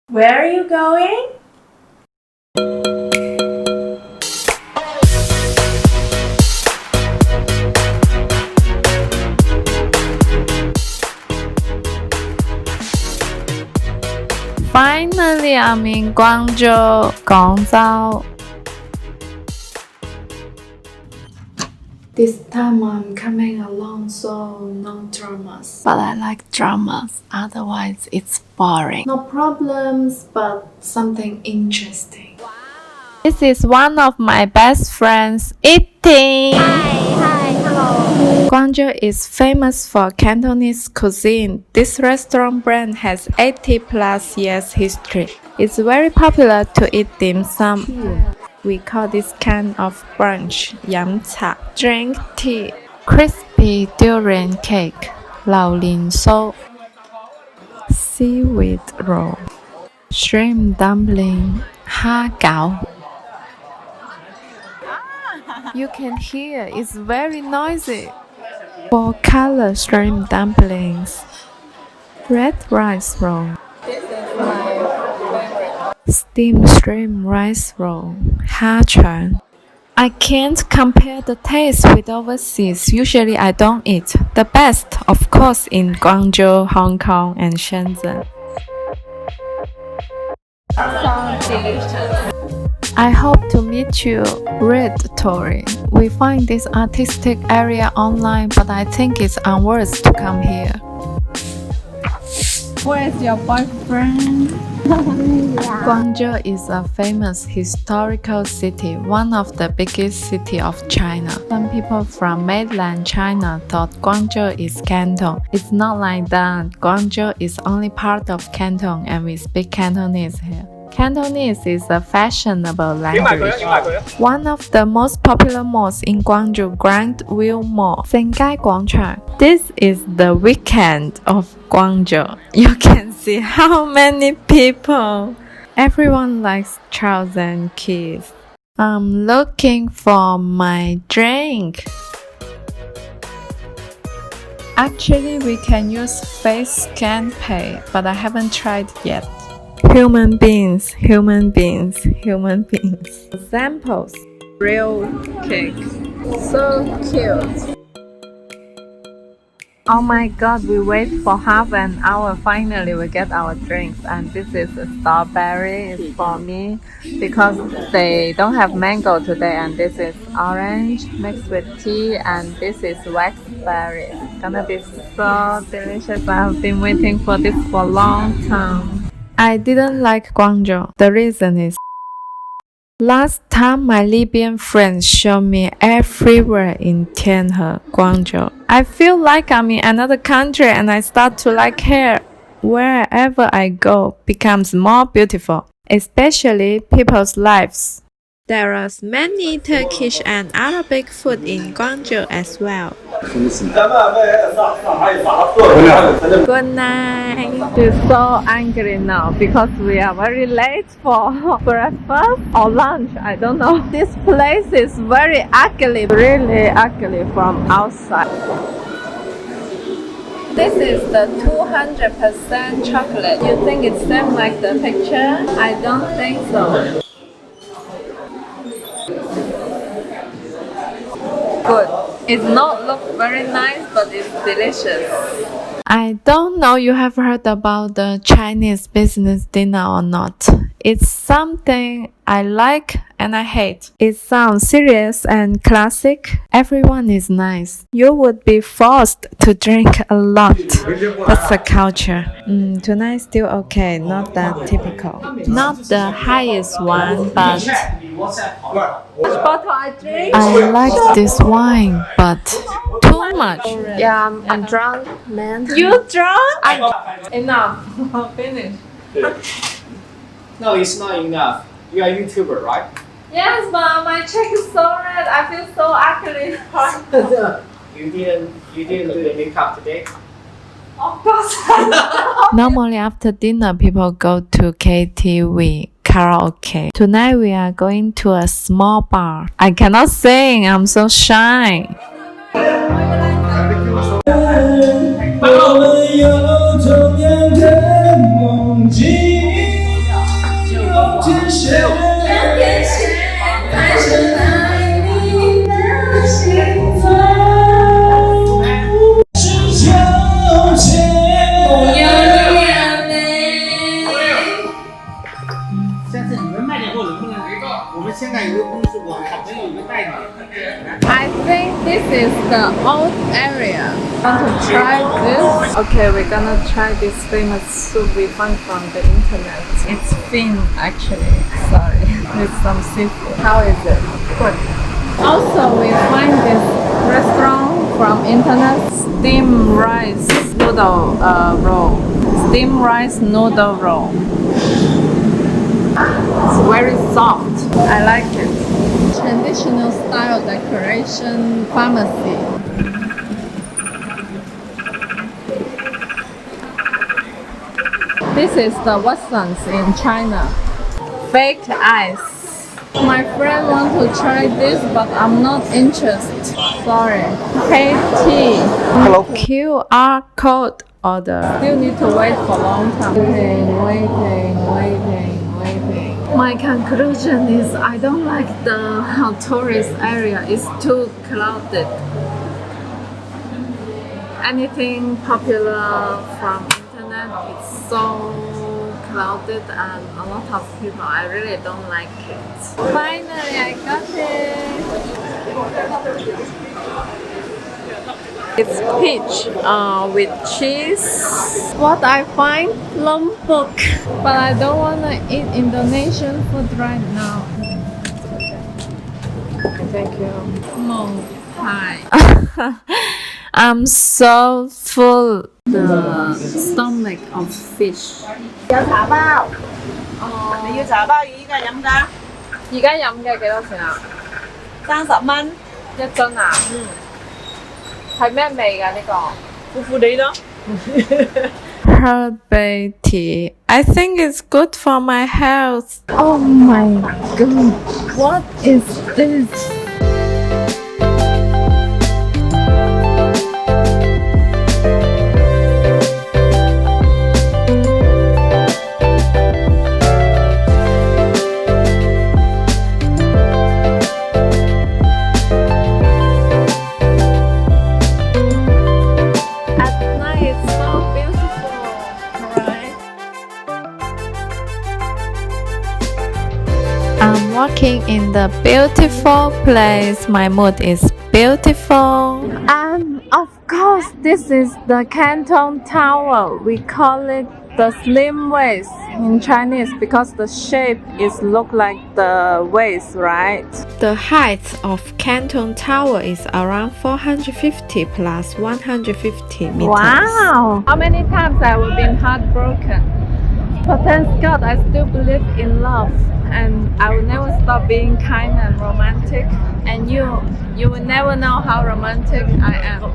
Where are you going? Finally, I'm in Guangzhou, Guangzhou. This time I'm coming alone, so no dramas. But I like dramas, otherwise it's boring. No problems, but something interesting. Wow. This is one of my best friends eating. Hi, hello. Guangzhou is famous for Cantonese cuisine. This restaurant brand has 80 plus years history. It's very popular to eat dim sum. We call this kind of brunch yam cha. Drink tea, crispy durian cake, lao lin so, seaweed roll, shrimp dumpling, ha gao. You can hear it's very noisy. 4-color shrimp dumplings, red rice roll. This is my favorite. Steamed shrimp rice roll, ha chuan. I can't compare the taste with overseas. Usually I don't eat. The best, of course, in Guangzhou, Hong Kong, and Shenzhen. Sounds delicious. I hope to meet you, Red Tory. We find this artistic area online, but I think it's unworth to come here. Where's your boyfriend? Guangzhou is a famous historical city, one of the biggest cities of China. Some people from mainland China thought Guangzhou is Canton. It's not like that. Guangzhou is only part of Canton and we speak Cantonese here. Cantonese is a fashionable language. One of the most popular malls in Guangzhou, Grandview Mall, Sengai Guangchang. This is the weekend of Guangzhou. You can see how many people. Everyone likes Charles and Keith. I'm looking for my drink. Actually, we can use face scan pay, but I haven't tried yet. Human beings, human beings, human beings. Examples. Real cake. So cute. Oh my god, we wait for half an hour. Finally, we get our drinks. And this is a strawberry. It's for me because they don't have mango today. And this is orange mixed with tea. And this is waxberry. It's gonna be so delicious. I've been waiting for this for a long time. I didn't like Guangzhou. The reason is last time my Libyan friends showed me everywhere in Tianhe, Guangzhou. I feel like I'm in another country and I start to like hair. Wherever I go becomes more beautiful, especially people's lives. There are many Turkish and Arabic food in Guangzhou as well. Good night. She's so angry now because we are very late for breakfast or lunch. I don't know. This place is very ugly, really ugly from outside. This is the 200% chocolate. You think it's same like the picture? I don't think so. Good. It not look very nice, but it's delicious. I don't know you have heard about the Chinese business dinner or not. It's something I like and I hate. It sounds serious and classic. Everyone is nice. You would be forced to drink a lot. That's the culture. Tonight still okay, not that typical. Not the highest one, but I like this wine, but too much. Yeah, I'm drunk, man. You drunk? Enough. Finish. No, it's not enough. You are a YouTuber, right? Yes, but my cheek is so red. I feel so ugly. You didn't do the makeup today? Of course. Normally after dinner, people go to KTV, karaoke. Tonight we are going to a small bar. I cannot sing. I'm so shy. 下次你们卖点货能不能？我们现在有个公司，我好朋友有个代理。I think this is the old area. Want to try this? Okay, we're gonna try this famous soup we found from the internet. It's thin actually, sorry, with some seafood. How is it? Good. Also, we find this restaurant from internet, steamed rice noodle roll. Steamed rice noodle roll. It's very soft. I like it. Traditional style decoration pharmacy. This is the Watsons in China. Fake ice. My friend want to try this, but I'm not interested. Sorry. KT. Hello. QR code order. Still need to wait for a long time. Waiting. My conclusion is I don't like the tourist area. It's too crowded. Anything popular from internet is so crowded and a lot of people. I really don't like it. Finally, I got it. It's peach with cheese. What I find? Lombok. But I don't want to eat Indonesian food right now. Thank you. Hi. I'm so full. The stomach of fish. 有茶包，你要茶包而家飲㗎，而家飲嘅幾多錢啊？ 30蚊，一樽啊？係咩味㗎呢個？苦苦地咯。Herbal tea. I think it's good for my health. Oh my god. What is this? I'm walking in the beautiful place. My mood is beautiful. And of course, this is the Canton Tower. We call it the slim waist in Chinese because the shape is look like the waist, right? The height of Canton Tower is around 450 plus 150 meters. Wow! How many times I have been heartbroken? But thank God I still believe in love and I will never stop being kind and romantic, and you will never know how romantic I am.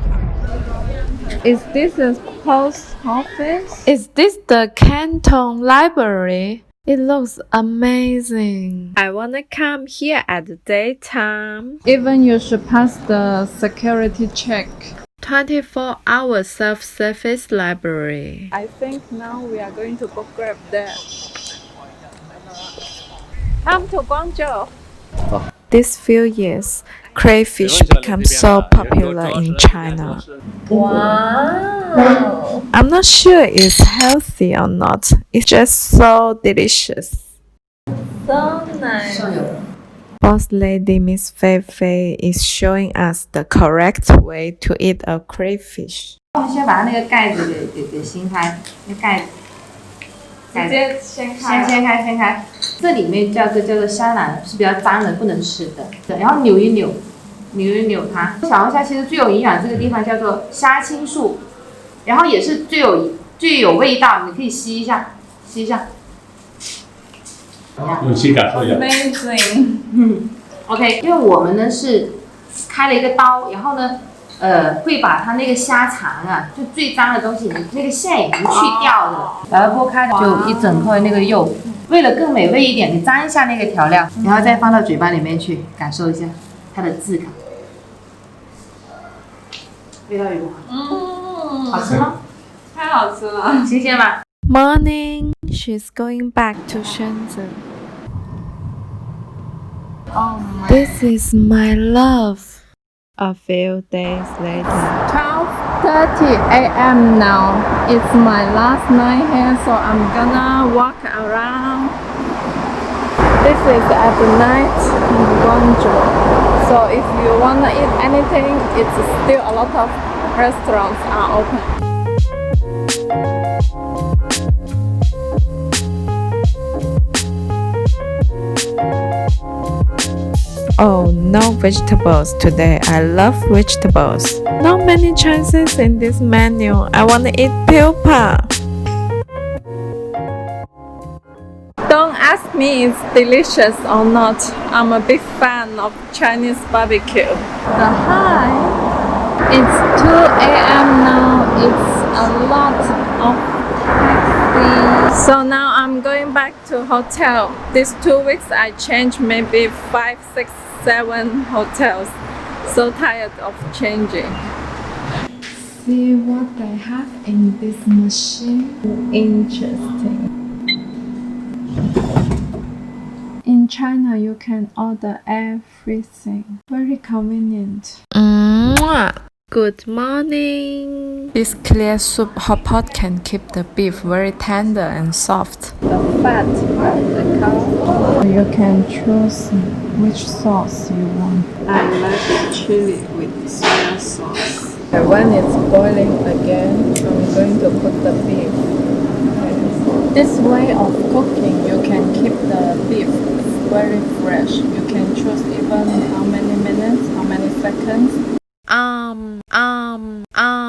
Is this a post office? Is this the Canton Library? It looks amazing. I wanna come here at the daytime. Even you should pass the security check. 24-hour self-service library. I think now we are going to book Grab there. Come to Guangzhou. These few years, crayfish become so popular in China. Wow! I'm not sure it's healthy or not. It's just so delicious. So nice. Boss lady Miss Fei Fei is showing us the correct way to eat a crayfish. 先把它那个盖子给掀开，那盖子。直接掀开。掀开。这里面叫做虾腩，是比较脏的，不能吃的。对，然后扭一扭它。想一下，其实最有营养这个地方叫做虾青素，然后也是最有味道，你可以吸一下。用心感受一下。Amazing. OK， 因为我们呢是开了一个刀，然后呢，会把它那个虾肠啊，就最脏的东西，那个线已经去掉了，把它剥开，就一整块那个肉。为了更美味一点，你沾一下那个调料，然后再放到嘴巴里面去感受一下它的质感，味道如何？好吃吗？太好吃了，新鲜吧？ Morning. She's going back to Shenzhen. Oh my. This is my love. A few days later. 12:30 a.m. now. It's my last night here, so I'm gonna walk around. This is at the night in Guangzhou. So if you wanna eat anything, it's still a lot of restaurants are open. Oh, no vegetables today. I love vegetables. Not many choices in this menu. I want to eat pupa. Don't ask me it's delicious or not. I'm a big fan of Chinese barbecue. The high, it's 2 a.m. now. It's a lot of taxi. So now I'm going back to hotel. These 2 weeks I changed maybe 5, 6, 7 hotels. So tired of changing. See what they have in this machine. Interesting. In China, you can order everything. Very convenient. Mwah. Good morning. This clear soup hot pot can keep the beef very tender and soft. The fat of the cow. You can choose which sauce you want. I like chili with soya sauce. And when it's boiling again, I'm going to put the beef. This way of cooking, you can keep the beef very fresh. You can choose even how many minutes, how many seconds.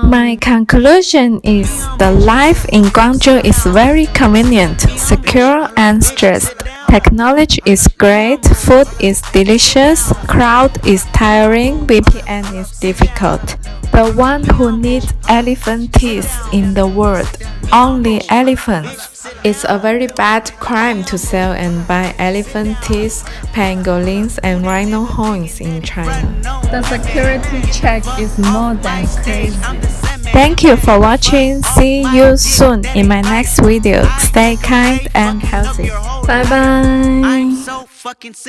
My conclusion is the life in Guangzhou is very convenient, secure and stressed. Technology is great, food is delicious, crowd is tiring, VPN is difficult. The one who needs elephant teeth in the world, only elephants. It's a very bad crime to sell and buy elephant teeth, pangolins and rhino horns in China. The security check is more than crazy. Thank you for watching. See you soon in my next video. Stay kind and healthy. Bye bye.